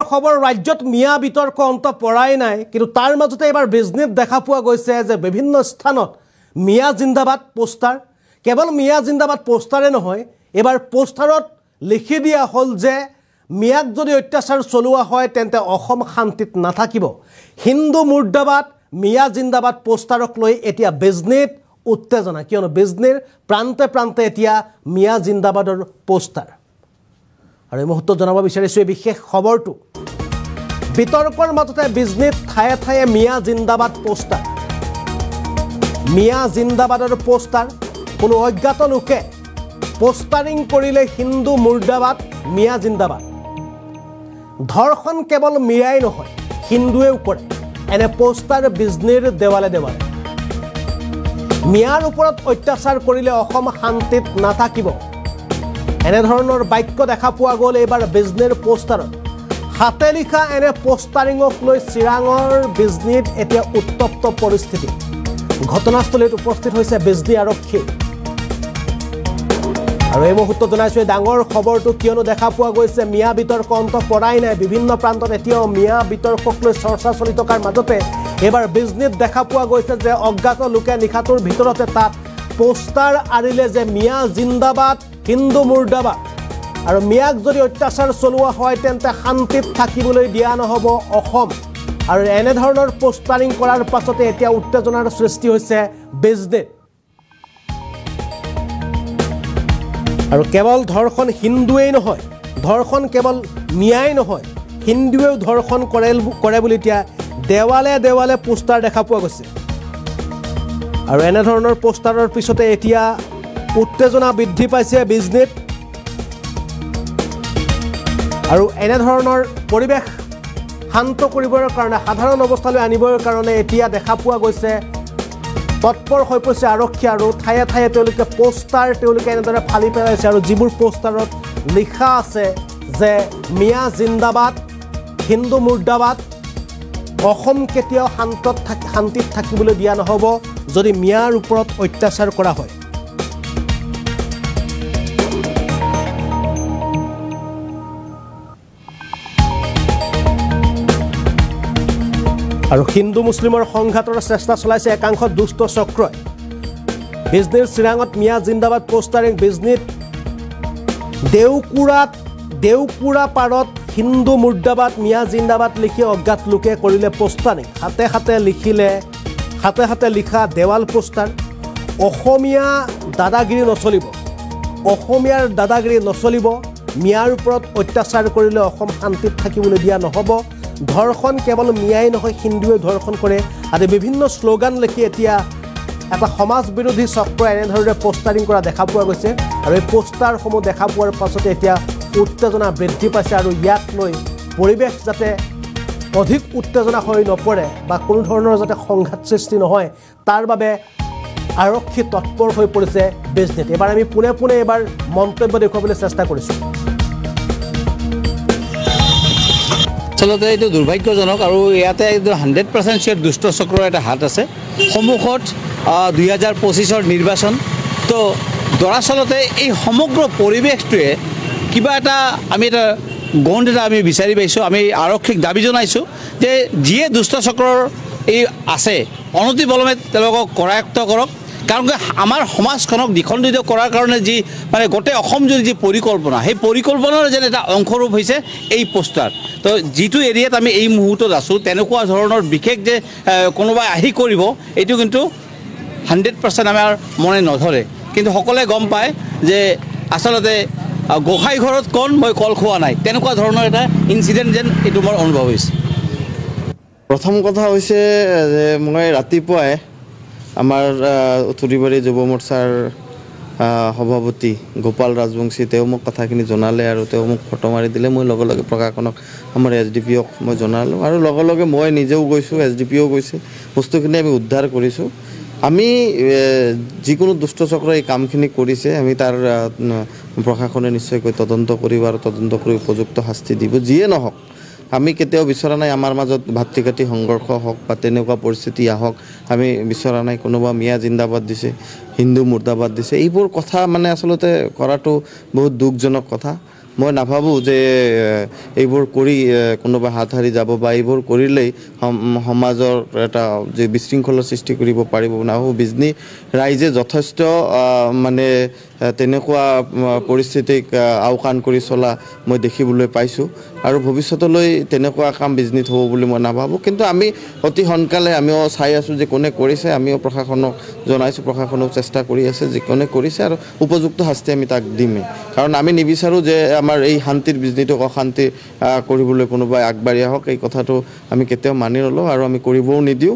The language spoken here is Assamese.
খবৰ ৰাজ্যত মিয়া বিতৰ্ক অন্ত পৰাই নাই, কিন্তু তাৰ মাজতে এবাৰ বিজনেছ দেখা পোৱা গৈছে যে বিভিন্ন স্থানত মিয়া জিন্দাবাদ পোষ্টাৰ, কেৱল মিয়া জিন্দাবাদ পোষ্টাৰে নহয়, এবাৰ পোষ্টাৰত লিখি দিয়া হ'ল যে মিয়াক যদি অত্যাচাৰ চলোৱা হয় তেন্তে অসম শান্তিত নাথাকিব। হিন্দু মুৰ্দাবাদ মিয়া জিন্দাবাদ পোষ্টাৰক লৈ এতিয়া বিজনেছ উত্তেজনা, কিয়নো বিজনেছ প্ৰান্তে প্ৰান্তে এতিয়া মিয়া জিন্দাবাদৰ পোষ্টাৰ। আৰু এই মুহূৰ্তত জনাব বিচাৰিছোঁ এই বিশেষ খবৰটো। বিতৰ্কৰ মাজতে বিজনেছ ঠায়ে ঠায়ে মিয়া জিন্দাবাদ পোষ্টাৰ, মিয়া জিন্দাবাদৰ পোষ্টাৰ। কোনো অজ্ঞাত লোকে পোষ্টাৰিং কৰিলে হিন্দু মুৰ্দাবাদ মিয়া জিন্দাবাদ। ধৰ্ষণ কেৱল মিয়াই নহয়, হিন্দুৱেও কৰে। এনে পোষ্টাৰ বিজনেৰ দেৱালে দেৱালে। মিয়াৰ ওপৰত অত্যাচাৰ কৰিলে অসম শান্তিত নাথাকিব, এনেধৰণৰ বাক্য দেখা পোৱা গ'ল এইবাৰ বিজনেৰ পোষ্টাৰত। হাতে লিখা এনে পোষ্টাৰিঙক লৈ চিৰাঙৰ বিজনীত এতিয়া উত্তপ্ত পৰিস্থিতি। ঘটনাস্থলীত উপস্থিত হৈছে বিজনী আৰক্ষী। আৰু এই মুহূৰ্তত জনাইছোঁ এই ডাঙৰ খবৰটো, কিয়নো দেখা পোৱা গৈছে মিয়া বিতৰ্ক অন্ত পৰাই নাই। বিভিন্ন প্ৰান্তত এতিয়াও মিয়া বিতৰ্কক লৈ চৰ্চা চলি থকাৰ মাজতে এইবাৰ বিজনীত দেখা পোৱা গৈছে যে অজ্ঞাত লোকে নিশাটোৰ ভিতৰতে তাত পোষ্টাৰ আঁৰিলে যে মিয়া জিন্দাবাদ হিন্দু মুৰ্দাবাদ, আৰু মিয়াক যদি অত্যাচাৰ চলোৱা হয় তেন্তে শান্তিত থাকিবলৈ দিয়া নহ'ব অসম। আৰু এনেধৰণৰ পোষ্টাৰিং কৰাৰ পাছতে এতিয়া উত্তেজনাৰ সৃষ্টি হৈছে বিজনেত। আৰু কেৱল ধৰ্ষণ হিন্দুৱেই নহয়, ধৰ্ষণ কেৱল মিয়াই নহয়, হিন্দুৱেও ধৰ্ষণ কৰে বুলি এতিয়া দেৱালে দেৱালে পোষ্টাৰ দেখা পোৱা গৈছে। আৰু এনেধৰণৰ পোষ্টাৰৰ পিছতে এতিয়া উত্তেজনা বৃদ্ধি পাইছে বিজনেত। আৰু এনেধৰণৰ পৰিৱেশ শান্ত কৰিবৰ কাৰণে, সাধাৰণ অৱস্থালৈ আনিবৰ কাৰণে এতিয়া দেখা পোৱা গৈছে তৎপৰ হৈ পৰিছে আৰক্ষী। আৰু ঠায়ে ঠায়ে তেওঁলোকে পোষ্টাৰ এনেদৰে ফালি পেলাইছে। আৰু যিবোৰ পোষ্টাৰত লিখা আছে যে মিয়া জিন্দাবাদ হিন্দু মুৰ্দাবাদ, অসম কেতিয়াও শান্তিত থাকিবলৈ দিয়া নহ'ব যদি মিয়াৰ ওপৰত অত্যাচাৰ কৰা হয়। আৰু হিন্দু মুছলিমৰ সংঘাতৰ চেষ্টা চলাইছে একাংশ দুষ্ট চক্ৰই। বিজনীৰ চিৰাঙত মিয়া জিন্দাবাদ পোষ্টাৰিং, বিজনীত দেওকুৰা পাৰত হিন্দু মুৰ্দাবাদ মিয়া জিন্দাবাদ লিখি অজ্ঞাত লোকে কৰিলে পোষ্টাৰিং। হাতে হাতে লিখা দেৱাল পোষ্টাৰ। অসমীয়া দাদাগিৰি নচলিব, অসমীয়াৰ দাদাগিৰি নচলিব, মিয়াৰ ওপৰত অত্যাচাৰ কৰিলে অসম শান্তিত থাকিবলৈ দিয়া নহ'ব, ধৰ্ষণ কেৱল মিয়াই নহয় হিন্দুৱে ধৰ্ষণ কৰে আদি বিভিন্ন শ্লোগান লিখি এতিয়া এটা সমাজ বিৰোধী চক্ৰই এনেধৰণে পোষ্টাৰিং কৰা দেখা পোৱা গৈছে। আৰু এই পোষ্টাৰসমূহ দেখা পোৱাৰ পাছতে এতিয়া উত্তেজনা বৃদ্ধি পাইছে। আৰু ইয়াক লৈ পৰিৱেশ যাতে অধিক উত্তেজনা হৈ নপৰে বা কোনো ধৰণৰ যাতে সংঘাত সৃষ্টি নহয়, তাৰ বাবে আৰক্ষী তৎপৰ হৈ পৰিছে বিজনেত। এবাৰ আমি পোনে পোনে এবাৰ মন্তব্য দেখুৱাবলৈ চেষ্টা কৰিছোঁ। আচলতে এইটো দুৰ্ভাগ্যজনক, আৰু ইয়াতে 100% চিয়ৰ দুষ্ট চক্ৰৰ এটা হাত আছে। সন্মুখত 2025 নিৰ্বাচন, তো দৰাচলতে এই সমগ্ৰ পৰিৱেশটোৱে কিবা এটা গন্ধ এটা আমি বিচাৰি পাইছোঁ। আমি আৰক্ষীক দাবী জনাইছোঁ যে যিয়ে দুষ্ট চক্ৰৰ এই আছে অনতিপলমে তেওঁলোকক কৰায়ত্ব কৰক। কাৰণ আমাৰ সমাজখনক দ্বিখণ্ডিত কৰাৰ কাৰণে যি গোটেই অসম জুৰি যি পৰিকল্পনা, সেই পৰিকল্পনাৰ যেন এটা অংশৰূপ হৈছে এই পোষ্টাৰ। তো যিটো এৰিয়াত আমি এই মুহূৰ্তত আছোঁ, তেনেকুৱা ধৰণৰ বিশেষ যে কোনোবাই আহি কৰিব, এইটো কিন্তু 100% আমাৰ মনে নধৰে। কিন্তু সকলোৱে গম পায় যে আচলতে গোসাঁই ঘৰত কণ মই কল খোৱা নাই, তেনেকুৱা ধৰণৰ এটা ইনচিডেণ্ট যেন এইটো মোৰ অনুভৱ হৈছে। প্ৰথম কথা হৈছে যে মই ৰাতিপুৱাই আমাৰ উত্তৰবাৰী যুৱ মৰ্চাৰ সভাপতি গোপাল ৰাজবংশী তেওঁ মোক কথাখিনি জনালে, আৰু তেওঁ মোক ফটো মাৰি দিলে। মই লগে লগে প্ৰশাসনক, আমাৰ SDPOক মই জনালোঁ, আৰু লগে লগে মই নিজেও গৈছোঁ, SDPO গৈছে, বস্তুখিনি আমি উদ্ধাৰ কৰিছোঁ। আমি যিকোনো দুষ্ট চক্ৰ এই কামখিনি কৰিছে, আমি তাৰ প্ৰশাসনে নিশ্চয়কৈ তদন্ত কৰিব, আৰু তদন্ত কৰি উপযুক্ত শাস্তি দিব। যিয়ে নহওক, আমি কেতিয়াও বিচৰা নাই আমাৰ মাজত ভাতৃঘাতী সংঘৰ্ষ হওক বা তেনেকুৱা পৰিস্থিতি আহক, আমি বিচৰা নাই। কোনোবা মিয়া জিন্দাবাদ দিছে, হিন্দু মুৰ্দাবাদ দিছে, এইবোৰ কথা আচলতে কৰাটো বহুত দুখজনক কথা। মই নাভাবোঁ যে এইবোৰ কৰি কোনোবা হাত সাৰি যাব বা এইবোৰ কৰিলেই সমাজৰ এটা যে বিশৃংখলৰ সৃষ্টি কৰিব পাৰিব নাভাবোঁ। বিজনী ৰাইজে যথেষ্ট মানে তেনেকুৱা পৰিস্থিতিক আওকাণ কৰি চলা মই দেখিবলৈ পাইছোঁ আৰু ভৱিষ্যতলৈ তেনেকুৱা কাম বিজনীত হ'ব বুলি মই নাভাবোঁ। কিন্তু আমি অতি সোনকালে আমিও চাই আছোঁ যে কোনে কৰিছে, আমিও প্ৰশাসনক জনাইছোঁ, প্ৰশাসনেও চেষ্টা কৰি আছে যে কোনে কৰিছে আৰু উপযুক্ত শাস্তি আমি তাক দিমেই। কাৰণ আমি নিবিচাৰোঁ যে আমাৰ এই শান্তিৰ বিজনীটোক অশান্তি কৰিবলৈ কোনোবাই আগবাঢ়ি আহক। এই কথাটো আমি কেতিয়াও মানি নলওঁ আৰু আমি কৰিবও নিদিওঁ।